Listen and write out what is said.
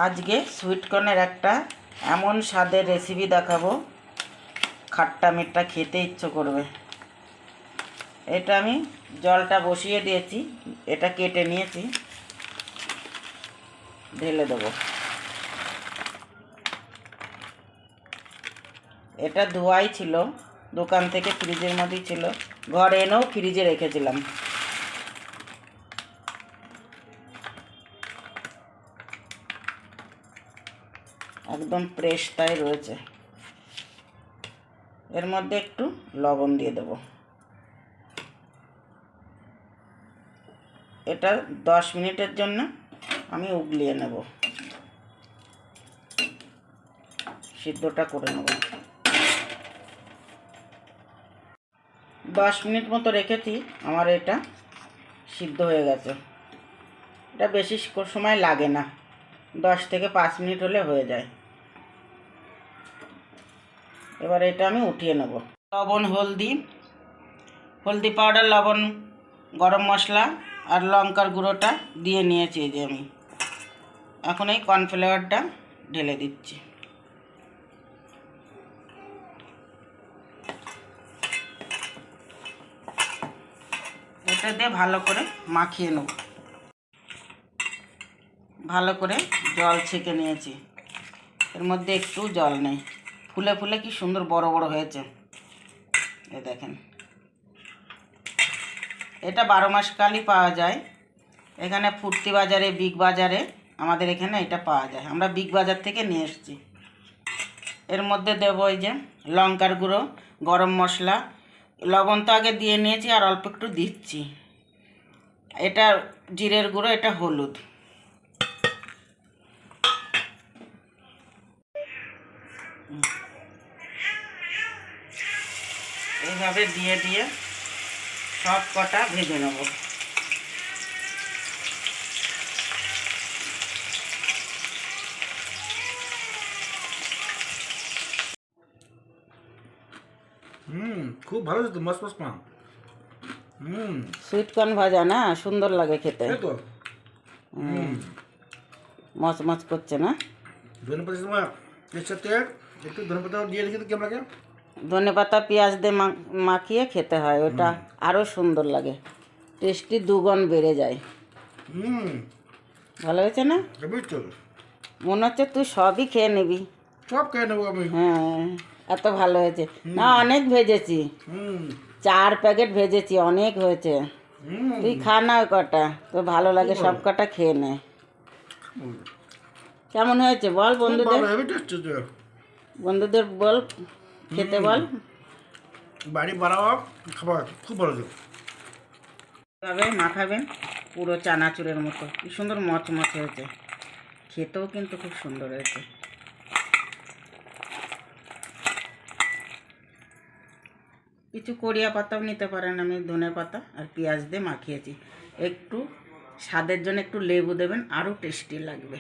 আজকে সুইট কর্নের একটা এমন স্বাদের রেসিপি দেখাবো, খাট্টা মিঠা খেতে ইচ্ছে করবে। এটা আমি জলটা বসিয়ে দিয়েছি, এটা কেটে নিয়েছি, ঢেলে দেবো। এটা ধোয়াই ছিল, দোকান থেকে ফ্রিজের মধ্যেই ছিল, ঘরে এনেও ফ্রিজে রেখেছিলাম। একদম ফ্রেশ তাই রয়েছে। এর মধ্যে একটু লবণ দিয়ে দেব। এটা 10 মিনিটের জন্য আমি উগলিয়ে নেব, সিদ্ধটা করে নেব। 10 মিনিট মতো রেখেছি, আমার এটা সিদ্ধ হয়ে গেছে। এটা বেশি সময় লাগে না, 10 থেকে 5 মিনিট হলে হয়ে যায়। এবার এটা আমি উঠিয়ে নেব। লবণ, হলদি পাউডার, লবণ, গরম মশলা আর লঙ্কার গুঁড়োটা দিয়ে নিয়েছি। এই যে আমি এখন এই কর্নফ্লাওয়ারটা ঢেলে দিচ্ছি। এটা দিয়ে ভালো করে মাখিয়ে নেব। ভালো করে জল ছেঁকে নিয়েছি, এর মধ্যে একটু জল নেই। ফুলে ফুলে কি সুন্দর বড় বড় হয়েছে, এ দেখেন। এটা 12 মাস কালই পাওয়া যায়। এখানে ফুর্তি বাজারে, বিগ বাজারে আমাদের এখানে এটা পাওয়া যায়। আমরা বিগ বাজার থেকে নিয়ে এসেছি। এর মধ্যে দেব এই যে লঙ্কার গুঁড়ো, গরম মশলা, লবণ তো আগে দিয়ে নিয়েছি আর অল্প একটু দিচ্ছি। এটা জিরের গুঁড়ো, এটা হলুদ। এইভাবে দিয়ে দিয়ে সব কটা ভেজে নেব। খুব ভালো হয়েছে তো, মস্ত মস্ত। সুইট কর্ন ভাজা না, সুন্দর লাগে খেতে। তো মচমচ করছে না? ধনেপাতা সময় এর সাথে একটু ধনেপাতা দিয়ে রেখে তো কেমন লাগে? ধনেপাতা পেঁয়াজ দিয়ে মাখিয়ে খেতে হয়, ওটা আরও সুন্দর লাগে, টেস্টি দুগুণ বেড়ে যায়। ভালো হয়েছে না? মনে হচ্ছে তুই সবই খেয়ে নিবি। সব খেয়ে নেবো আমি। হ্যাঁ, এত ভালো হয়েছে না। অনেক ভেজেছি, 4 প্যাকেট ভেজেছি, অনেক হয়েছে। তুই খা না কটা, তো ভালো লাগে, সব কটা খেয়ে নে। কেমন হয়েছে বল বন্ধুদের, বন্ধুদের বল, খেতে বল। বাড়ি বানাও খাবার, খুব ভালো লাগে। এভাবে মাখাবেন পুরো চানাচুরের মতো, কি সুন্দর মচমচ হয়েছে, খেতেও কিন্তু খুব সুন্দর হয়েছে। কিছু কড়িয়া পাতাও নিতে পারেন, আমি ধনে পাতা আর পেঁয়াজ দিয়ে মাখিয়েছি। একটু স্বাদের জন্য একটু লেবু দেবেন, আরও টেস্টি লাগবে।